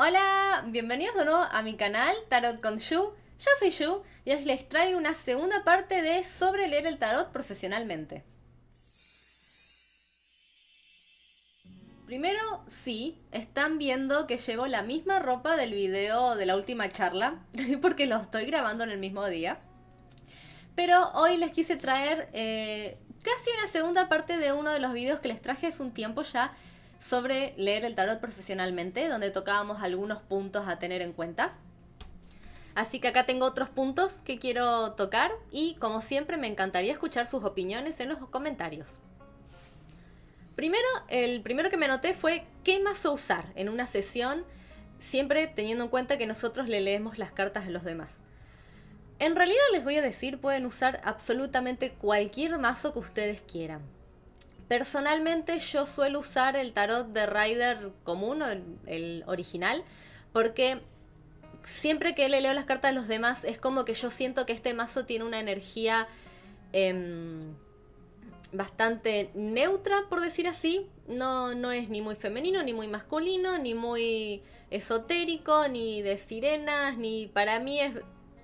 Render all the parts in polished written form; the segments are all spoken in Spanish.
Hola, bienvenidos de nuevo a mi canal Tarot con Yu. Yo soy Yu y hoy les traigo una segunda parte de sobre leer el tarot profesionalmente. Primero, sí, están viendo que llevo la misma ropa del video de la última charla, porque lo estoy grabando en el mismo día. Pero hoy les quise traer casi una segunda parte de uno de los videos que les traje hace un tiempo ya sobre leer el tarot profesionalmente, donde tocábamos algunos puntos a tener en cuenta. Así que acá tengo otros puntos que quiero tocar y como siempre me encantaría escuchar sus opiniones en los comentarios. Primero, el primero que me anoté fue qué mazo usar en una sesión, siempre teniendo en cuenta que nosotros le leemos las cartas a los demás. En realidad les voy a decir, pueden usar absolutamente cualquier mazo que ustedes quieran. Personalmente yo suelo usar el tarot de Rider común, el original, porque siempre que le leo las cartas a los demás es como que yo siento que este mazo tiene una energía bastante neutra, por decir así. No es ni muy femenino, ni muy masculino, ni muy esotérico, ni de sirenas, ni para mí es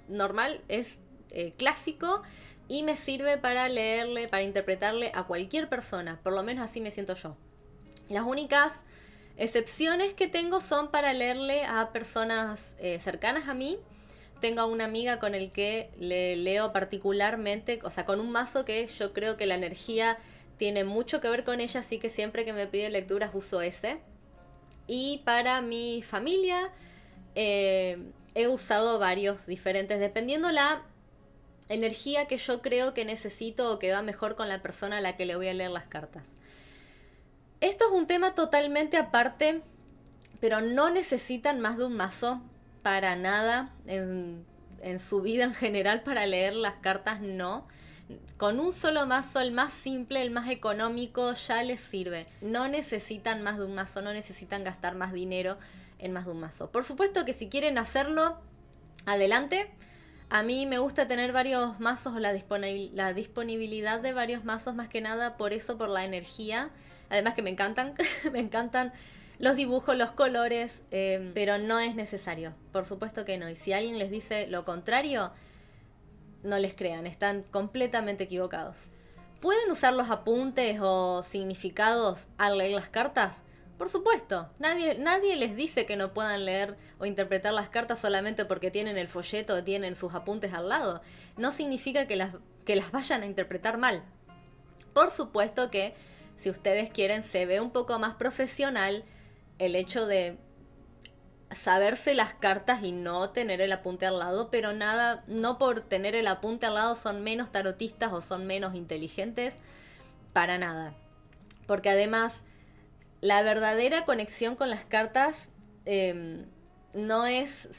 normal, es clásico y me sirve para leerle, para interpretarle a cualquier persona, por lo menos así me siento yo. Las únicas excepciones que tengo son para leerle a personas cercanas a mí. Tengo una amiga con el que le leo particularmente, o sea, con un mazo que yo creo que la energía tiene mucho que ver con ella, así que siempre que me pide lecturas uso ese. Y para mi familia he usado varios diferentes, dependiendo la energía que yo creo que necesito o que va mejor con la persona a la que le voy a leer las cartas. Esto es un tema totalmente aparte, pero no necesitan más de un mazo para nada en su vida en general para leer las cartas, no. Con un solo mazo, el más simple, el más económico, ya les sirve. No necesitan más de un mazo, no necesitan gastar más dinero en más de un mazo. Por supuesto que si quieren hacerlo, adelante. A mí me gusta tener varios mazos o la disponibilidad de varios mazos más que nada por eso, por la energía. Además que me encantan, me encantan los dibujos, los colores, pero no es necesario, por supuesto que no. Y si alguien les dice lo contrario, no les crean, están completamente equivocados. ¿Pueden usar los apuntes o significados al leer las cartas? Por supuesto, nadie les dice que no puedan leer o interpretar las cartas solamente porque tienen el folleto o tienen sus apuntes al lado. No significa que las vayan a interpretar mal. Por supuesto que si ustedes quieren se ve un poco más profesional el hecho de saberse las cartas y no tener el apunte al lado, pero nada, no por tener el apunte al lado son menos tarotistas o son menos inteligentes, para nada. Porque además, la verdadera conexión con las cartas no es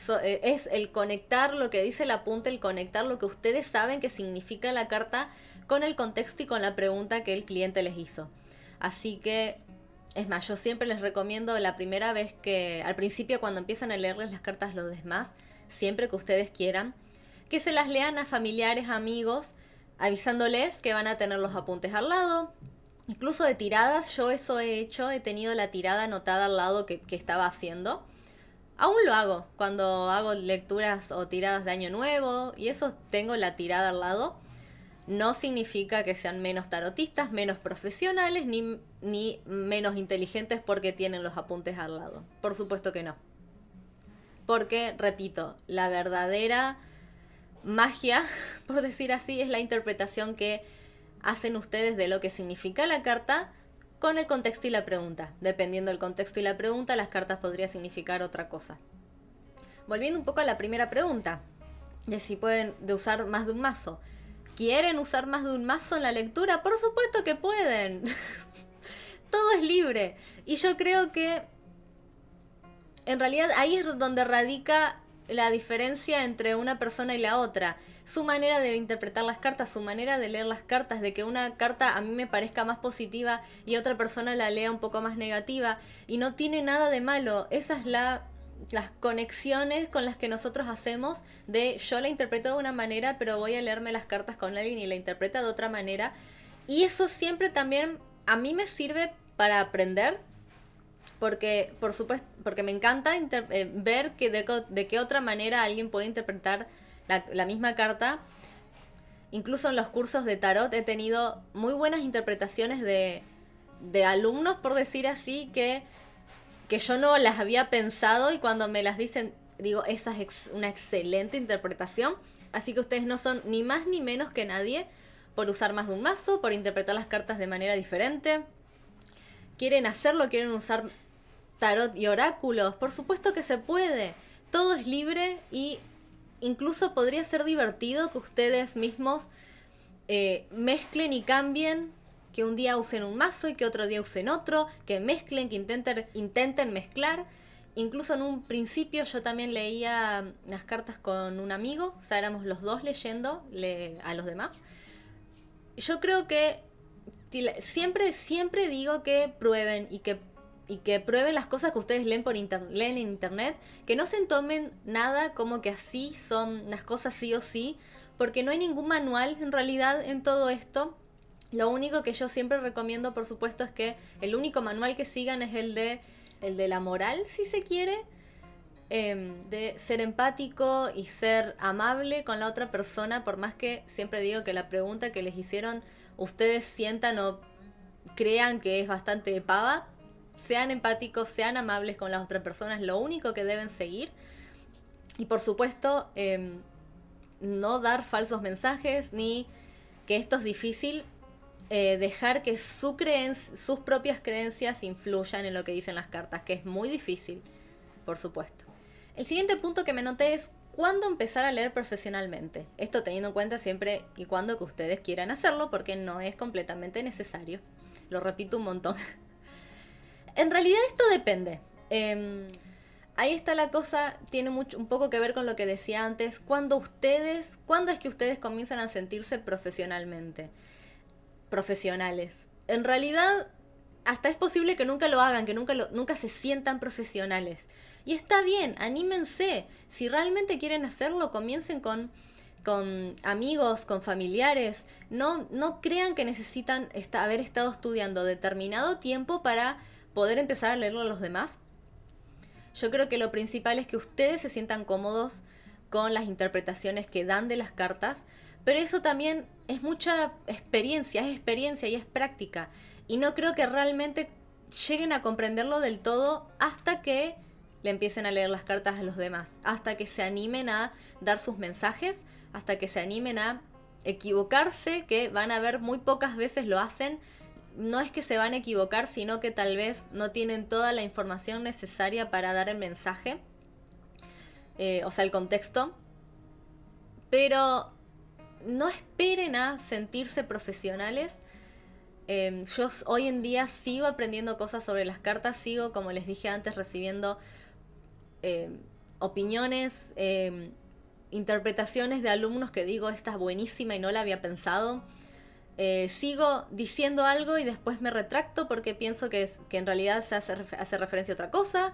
el conectar lo que dice el apunte, el conectar lo que ustedes saben que significa la carta con el contexto y con la pregunta que el cliente les hizo. Así que, es más, yo siempre les recomiendo la primera vez que, al principio cuando empiezan a leerles las cartas a los demás, siempre que ustedes quieran, que se las lean a familiares, amigos, avisándoles que van a tener los apuntes al lado. Incluso de tiradas, yo eso he hecho, he tenido la tirada anotada al lado que estaba haciendo. Aún lo hago, cuando hago lecturas o tiradas de año nuevo, y eso tengo la tirada al lado. No significa que sean menos tarotistas, menos profesionales, ni menos inteligentes porque tienen los apuntes al lado. Por supuesto que no. Porque, repito, la verdadera magia, por decir así, es la interpretación que hacen ustedes de lo que significa la carta con el contexto y la pregunta. Dependiendo del contexto y la pregunta, las cartas podrían significar otra cosa. Volviendo un poco a la primera pregunta, de si pueden usar más de un mazo. ¿Quieren usar más de un mazo en la lectura? Por supuesto que pueden. Todo es libre. Y yo creo que en realidad ahí es donde radica la diferencia entre una persona y la otra. Su manera de interpretar las cartas, su manera de leer las cartas, de que una carta a mí me parezca más positiva y otra persona la lea un poco más negativa. Y no tiene nada de malo. Esa es las conexiones con las que nosotros hacemos de yo la interpreto de una manera, pero voy a leerme las cartas con alguien y la interpreta de otra manera. Y eso siempre también a mí me sirve para aprender Porque, por supuesto, porque me encanta ver que de qué otra manera alguien puede interpretar la misma carta. Incluso en los cursos de tarot he tenido muy buenas interpretaciones de alumnos, por decir así, que yo no las había pensado y cuando me las dicen, digo, esa es una excelente interpretación. Así que ustedes no son ni más ni menos que nadie por usar más de un mazo, por interpretar las cartas de manera diferente. ¿Quieren hacerlo? ¿Quieren usar tarot y oráculos? Por supuesto que se puede. Todo es libre y incluso podría ser divertido que ustedes mismos mezclen y cambien, que un día usen un mazo y que otro día usen otro, que mezclen, que intenten mezclar. Incluso en un principio yo también leía las cartas con un amigo, o sea, éramos los dos leyendo a los demás. Yo creo que siempre digo que prueben y que prueben las cosas que ustedes leen leen en internet, que no se tomen nada como que así son las cosas sí o sí, porque no hay ningún manual en realidad en todo esto. Lo único que yo siempre recomiendo, por supuesto, es que el único manual que sigan es el de la moral, si se quiere, de ser empático y ser amable con la otra persona, por más que siempre digo que la pregunta que les hicieron ustedes sientan o crean que es bastante pava. Sean empáticos, sean amables con las otras personas, lo único que deben seguir. Y por supuesto, no dar falsos mensajes, ni que esto es difícil, dejar que sus propias creencias influyan en lo que dicen las cartas, que es muy difícil, por supuesto. El siguiente punto que me noté es cuándo empezar a leer profesionalmente. Esto teniendo en cuenta siempre y cuando que ustedes quieran hacerlo, porque no es completamente necesario. Lo repito un montón. En realidad esto depende. Ahí está la cosa, tiene un poco que ver con lo que decía antes. ¿Cuándo es que ustedes comienzan a sentirse profesionales? En realidad, hasta es posible que nunca lo hagan, que nunca se sientan profesionales. Y está bien, anímense. Si realmente quieren hacerlo, comiencen con amigos, con familiares. No crean que necesitan haber estado estudiando determinado tiempo para poder empezar a leerlo a los demás. Yo creo que lo principal es que ustedes se sientan cómodos con las interpretaciones que dan de las cartas, pero eso también es mucha experiencia y es práctica. Y no creo que realmente lleguen a comprenderlo del todo hasta que le empiecen a leer las cartas a los demás, hasta que se animen a dar sus mensajes, hasta que se animen a equivocarse, que van a ver muy pocas veces lo hacen. No es que se van a equivocar, sino que tal vez no tienen toda la información necesaria para dar el mensaje, o sea, el contexto. Pero no esperen a sentirse profesionales. Yo hoy en día sigo aprendiendo cosas sobre las cartas, sigo, como les dije antes, recibiendo opiniones, interpretaciones de alumnos que digo, esta es buenísima y no la había pensado. Sigo diciendo algo y después me retracto porque pienso que en realidad se hace referencia a otra cosa.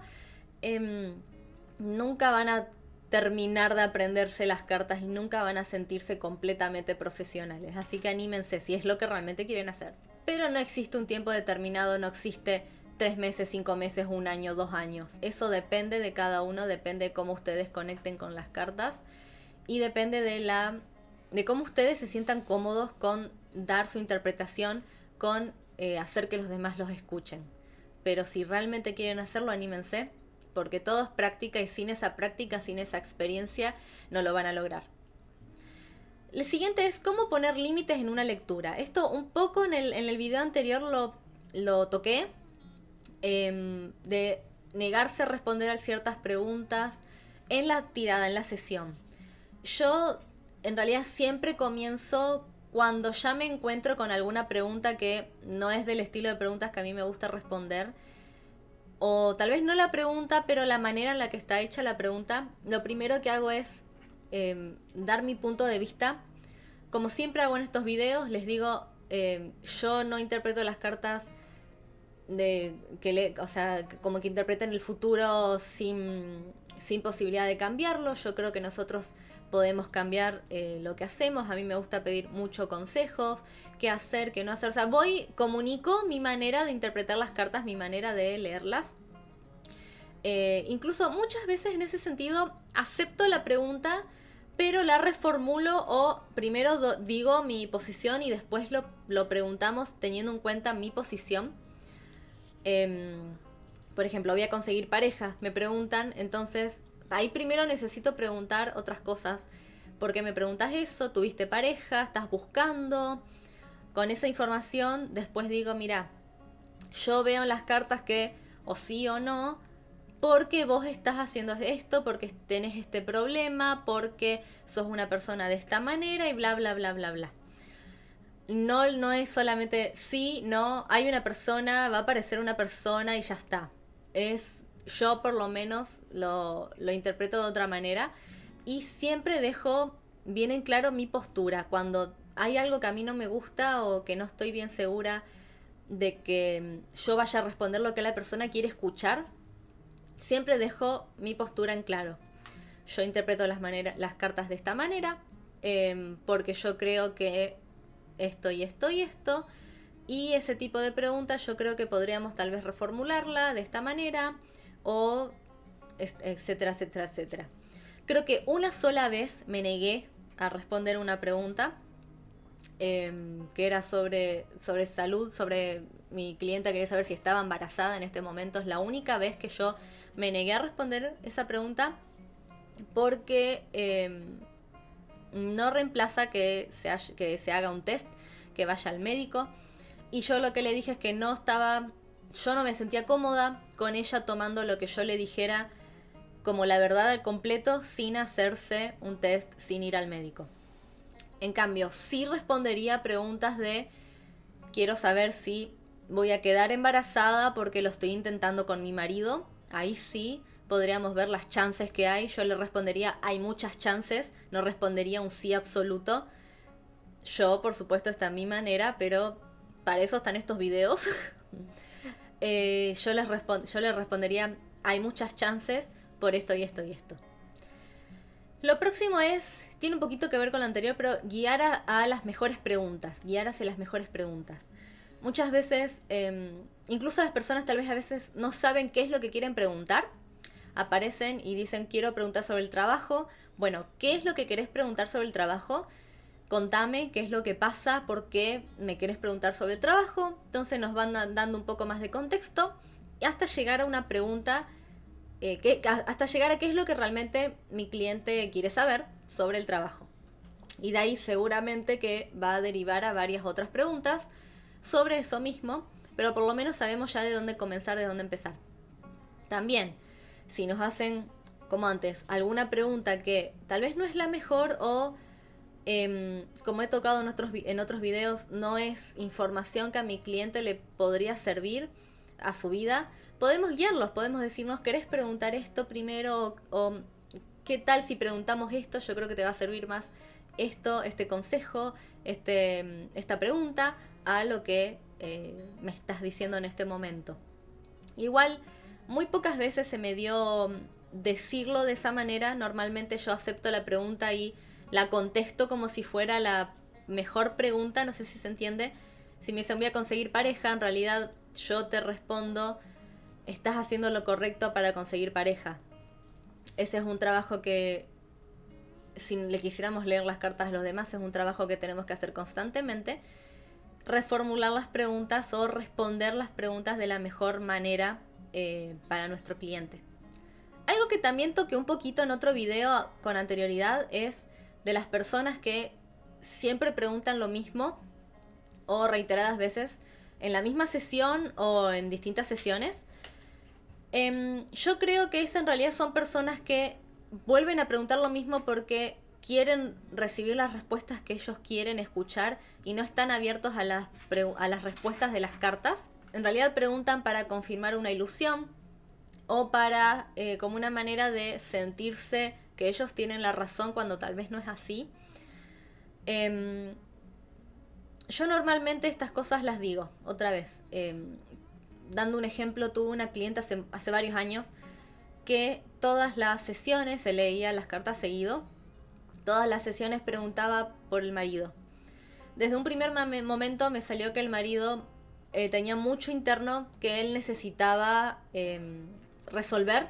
Nunca van a terminar de aprenderse las cartas y nunca van a sentirse completamente profesionales. Así que anímense si es lo que realmente quieren hacer. Pero no existe un tiempo determinado, no existe 3 meses, 5 meses, 1 año, 2 años. Eso depende de cada uno, depende de cómo ustedes conecten con las cartas y depende de cómo ustedes se sientan cómodos con dar su interpretación, con hacer que los demás los escuchen. Pero si realmente quieren hacerlo, anímense, porque todo es práctica y sin esa práctica, sin esa experiencia, no lo van a lograr. El siguiente es cómo poner límites en una lectura. Esto un poco en el video anterior lo toqué, de negarse a responder a ciertas preguntas en la tirada, en la sesión. Yo en realidad siempre comienzo cuando ya me encuentro con alguna pregunta que no es del estilo de preguntas que a mí me gusta responder, o tal vez no la pregunta, pero la manera en la que está hecha la pregunta. Lo primero que hago es dar mi punto de vista. Como siempre hago en estos videos, les digo, yo no interpreto las cartas o sea, como que interpreten el futuro sin posibilidad de cambiarlo. Yo creo que nosotros podemos cambiar lo que hacemos. A mí me gusta pedir mucho consejos, qué hacer, qué no hacer. O sea, comunico mi manera de interpretar las cartas, mi manera de leerlas. Incluso muchas veces en ese sentido acepto la pregunta, pero la reformulo o primero digo mi posición y después lo preguntamos teniendo en cuenta mi posición. Por ejemplo, voy a conseguir pareja, me preguntan, entonces ahí primero necesito preguntar otras cosas. ¿Por qué me preguntas eso? ¿Tuviste pareja? ¿Estás buscando? Con esa información después digo, mira, yo veo en las cartas que o sí o no, porque vos estás haciendo esto, porque tenés este problema, porque sos una persona de esta manera y bla, bla, bla, bla, bla. No, no es solamente sí, no, hay una persona, va a aparecer una persona y ya está. Yo por lo menos lo interpreto de otra manera y siempre dejo bien en claro mi postura. Cuando hay algo que a mí no me gusta o que no estoy bien segura de que yo vaya a responder lo que la persona quiere escuchar, siempre dejo mi postura en claro. Yo interpreto las cartas de esta manera, porque yo creo que esto y esto y esto, y ese tipo de preguntas yo creo que podríamos tal vez reformularla de esta manera, o etcétera, etcétera, etcétera. Creo que una sola vez me negué a responder una pregunta, que era sobre salud, sobre mi clienta quería saber si estaba embarazada en este momento. Es la única vez que yo me negué a responder esa pregunta porque no reemplaza que se haga un test, que vaya al médico. Y yo lo que le dije es que yo no me sentía cómoda con ella tomando lo que yo le dijera como la verdad al completo sin hacerse un test, sin ir al médico. En cambio, sí respondería preguntas de quiero saber si voy a quedar embarazada porque lo estoy intentando con mi marido. Ahí sí podríamos ver las chances que hay. Yo le respondería hay muchas chances, no respondería un sí absoluto. Yo, por supuesto, está a mi manera, pero para eso están estos videos. Yo le respondería hay muchas chances por esto y esto y esto. Lo próximo tiene un poquito que ver con lo anterior, pero guiar a las mejores preguntas, guiar hacia las mejores preguntas. Muchas veces, incluso las personas tal vez a veces no saben qué es lo que quieren preguntar. Aparecen y dicen quiero preguntar sobre el trabajo. Bueno, ¿qué es lo que querés preguntar sobre el trabajo? Contame qué es lo que pasa, por qué me querés preguntar sobre el trabajo. Entonces nos van dando un poco más de contexto hasta llegar a una pregunta, hasta llegar a qué es lo que realmente mi cliente quiere saber sobre el trabajo. Y de ahí seguramente que va a derivar a varias otras preguntas sobre eso mismo, pero por lo menos sabemos ya de dónde comenzar, de dónde empezar. También, si nos hacen, como antes, alguna pregunta que tal vez no es la mejor o, como he tocado en otros videos, no es información que a mi cliente le podría servir a su vida, podemos guiarlos, podemos decirnos, ¿querés preguntar esto primero? O ¿qué tal si preguntamos esto? Yo creo que te va a servir más este consejo, esta pregunta, a lo que me estás diciendo en este momento. Igual, muy pocas veces se me dio decirlo de esa manera. Normalmente yo acepto la pregunta y la contesto como si fuera la mejor pregunta, no sé si se entiende. Si me dicen voy a conseguir pareja, en realidad yo te respondo, estás haciendo lo correcto para conseguir pareja. Ese es un trabajo que, si le quisiéramos leer las cartas a los demás, es un trabajo que tenemos que hacer constantemente. Reformular las preguntas o responder las preguntas de la mejor manera para nuestro cliente. Algo que también toqué un poquito en otro video con anterioridad es de las personas que siempre preguntan lo mismo o reiteradas veces en la misma sesión o en distintas sesiones. Yo creo que en realidad son personas que vuelven a preguntar lo mismo porque quieren recibir las respuestas que ellos quieren escuchar y no están abiertos a las respuestas de las cartas. En realidad preguntan para confirmar una ilusión o para como una manera de sentirse que ellos tienen la razón cuando tal vez no es así. Yo normalmente estas cosas las digo, otra vez. Dando un ejemplo, tuve una clienta hace varios años que todas las sesiones se leía las cartas seguido. Todas las sesiones preguntaba por el marido. Desde un primer momento me salió que el marido tenía mucho interno, que él necesitaba resolver.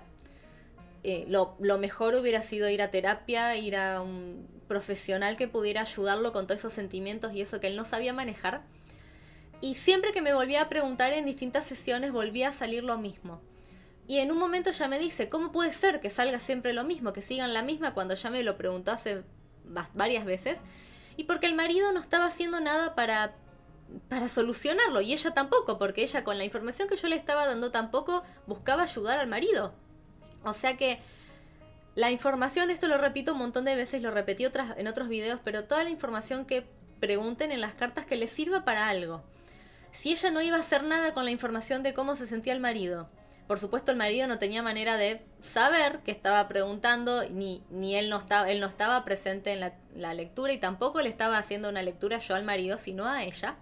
Lo mejor hubiera sido ir a terapia, ir a un profesional que pudiera ayudarlo con todos esos sentimientos y eso que él no sabía manejar. Y siempre que me volvía a preguntar en distintas sesiones volvía a salir lo mismo. Y en un momento ya me dice, ¿cómo puede ser que salga siempre lo mismo, que sigan la misma cuando ya me lo preguntó hace varias veces? Y porque el marido no estaba haciendo nada para solucionarlo, y ella tampoco, porque ella con la información que yo le estaba dando tampoco buscaba ayudar al marido. O sea que la información, esto lo repito un montón de veces, lo repetí en otros videos, pero toda la información que pregunten en las cartas que les sirva para algo. Si ella no iba a hacer nada con la información de cómo se sentía el marido, por supuesto el marido no tenía manera de saber que estaba preguntando, ni él no estaba presente en la lectura, y tampoco le estaba haciendo una lectura yo al marido, sino a ella.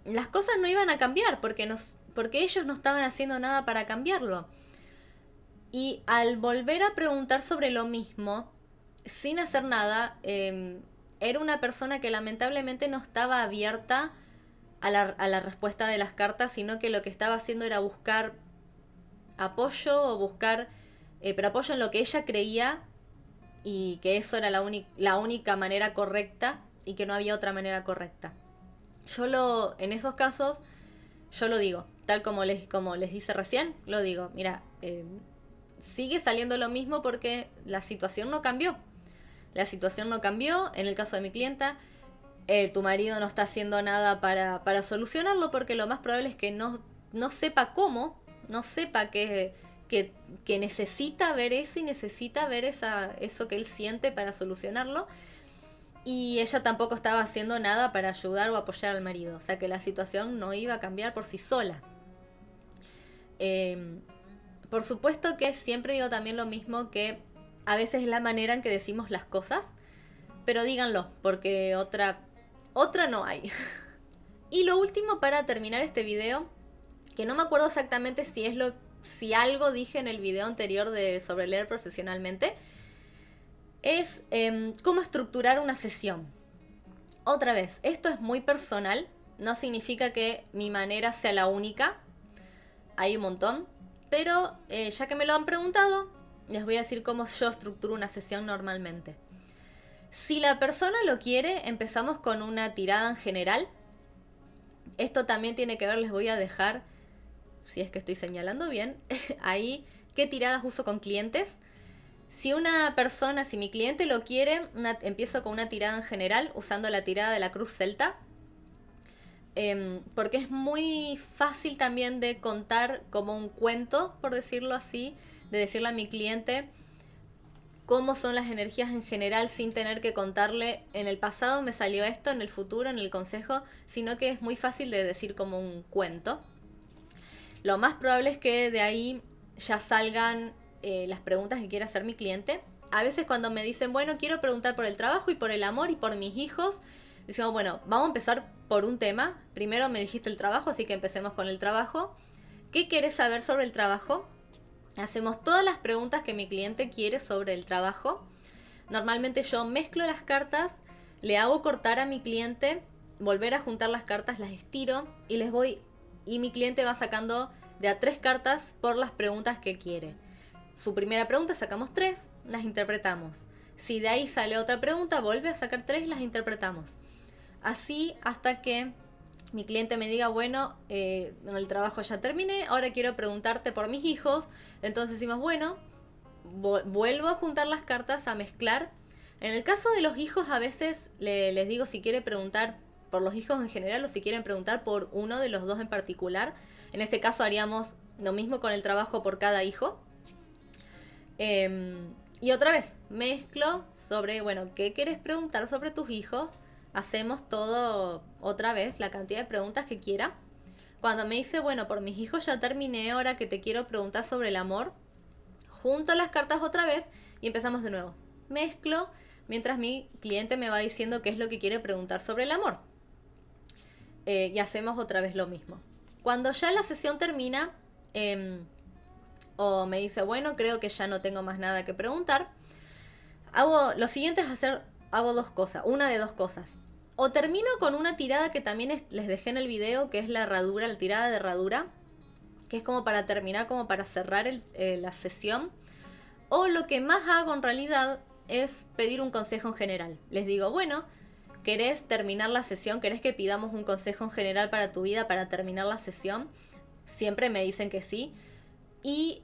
Las cosas no iban a cambiar porque ellos no estaban haciendo nada para cambiarlo. Y al volver a preguntar sobre lo mismo, sin hacer nada, era una persona que lamentablemente no estaba abierta a la respuesta de las cartas, sino que lo que estaba haciendo era buscar apoyo o buscar, pero apoyo en lo que ella creía, y que eso era la única manera correcta y que no había otra manera correcta. En esos casos, yo lo digo, tal como les dice recién, lo digo, mira, sigue saliendo lo mismo porque la situación no cambió. La situación no cambió, en el caso de mi clienta, tu marido no está haciendo nada para solucionarlo, porque lo más probable es que no sepa cómo, no sepa que necesita ver eso y necesita ver eso que él siente para solucionarlo. Y ella tampoco estaba haciendo nada para ayudar o apoyar al marido. O sea que la situación no iba a cambiar por sí sola. Por supuesto que siempre digo también lo mismo, que a veces es la manera en que decimos las cosas. Pero díganlo, porque otra no hay. Y lo último para terminar este video, que no me acuerdo exactamente si algo dije en el video anterior sobre leer profesionalmente, es cómo estructurar una sesión. Otra vez, esto es muy personal, no significa que mi manera sea la única, hay un montón, pero ya que me lo han preguntado, les voy a decir cómo yo estructuro una sesión normalmente. Si la persona lo quiere, empezamos con una tirada en general. Esto también tiene que ver, les voy a dejar, si es que estoy señalando bien, ahí qué tiradas uso con clientes. Si mi cliente lo quiere, empiezo con una tirada en general, usando la tirada de la cruz celta. Porque es muy fácil también de contar como un cuento, por decirlo así, de decirle a mi cliente cómo son las energías en general sin tener que contarle en el pasado me salió esto, en el futuro, en el consejo, sino que es muy fácil de decir como un cuento. Lo más probable es que de ahí ya salgan las preguntas que quiere hacer mi cliente. A veces cuando me dicen, bueno, quiero preguntar por el trabajo y por el amor y por mis hijos, decimos, bueno, vamos a empezar por un tema. Primero me dijiste el trabajo, así que empecemos con el trabajo. ¿Qué quieres saber sobre el trabajo? Hacemos todas las preguntas que mi cliente quiere sobre el trabajo. Normalmente yo mezclo las cartas, le hago cortar a mi cliente, volver a juntar las cartas, las estiro y mi cliente va sacando de a 3 cartas por las preguntas que quiere. Su primera pregunta sacamos 3, las interpretamos. Si de ahí sale otra pregunta, vuelve a sacar 3 y las interpretamos. Así hasta que mi cliente me diga, bueno, el trabajo ya terminé, ahora quiero preguntarte por mis hijos. Entonces decimos, bueno, vuelvo a juntar las cartas, a mezclar. En el caso de los hijos, a veces les digo si quiere preguntar por los hijos en general o si quieren preguntar por uno de los dos en particular. En ese caso haríamos lo mismo con el trabajo por cada hijo. Y otra vez, mezclo sobre, bueno, ¿qué quieres preguntar sobre tus hijos? Hacemos todo otra vez, la cantidad de preguntas que quiera. Cuando me dice, bueno, por mis hijos ya terminé, ahora que te quiero preguntar sobre el amor, junto las cartas otra vez y empezamos de nuevo. Mezclo mientras mi cliente me va diciendo qué es lo que quiere preguntar sobre el amor. Y hacemos otra vez lo mismo. Cuando ya la sesión termina, o me dice, bueno, creo que ya no tengo más nada que preguntar, lo siguiente es hago dos cosas, una de dos cosas. O termino con una tirada que también les dejé en el video, que es la tirada de herradura. que es como para terminar, como para cerrar la sesión. O lo que más hago en realidad es pedir un consejo en general. Les digo, bueno, ¿querés terminar la sesión? ¿Querés que pidamos un consejo en general para tu vida para terminar la sesión? Siempre me dicen que sí. Y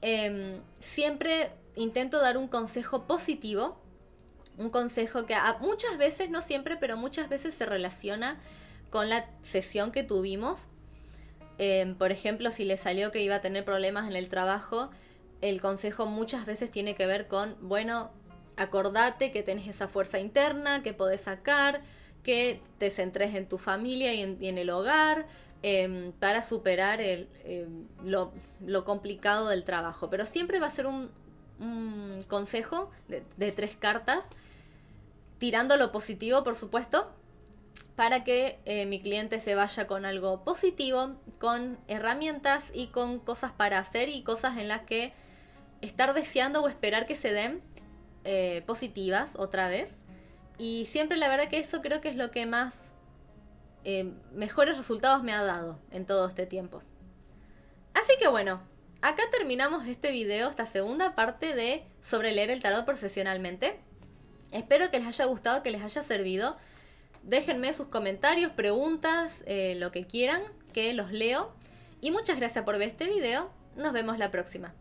siempre intento dar un consejo positivo. Un consejo que muchas veces, no siempre, pero muchas veces se relaciona con la sesión que tuvimos. Por ejemplo, si le salió que iba a tener problemas en el trabajo, el consejo muchas veces tiene que ver con, bueno, acordate que tenés esa fuerza interna, que podés sacar, que te centres en tu familia y en el hogar, para superar lo complicado del trabajo. Pero siempre va a ser un consejo de 3 cartas, tirando lo positivo, por supuesto, para que mi cliente se vaya con algo positivo, con herramientas y con cosas para hacer y cosas en las que estar deseando o esperar que se den positivas otra vez. Y siempre la verdad que eso creo que es lo que más mejores resultados me ha dado en todo este tiempo. Así que bueno, acá terminamos este video, esta segunda parte de sobre leer el tarot profesionalmente. Espero que les haya gustado, que les haya servido. Déjenme sus comentarios, preguntas, lo que quieran, que los leo. Y muchas gracias por ver este video. Nos vemos la próxima.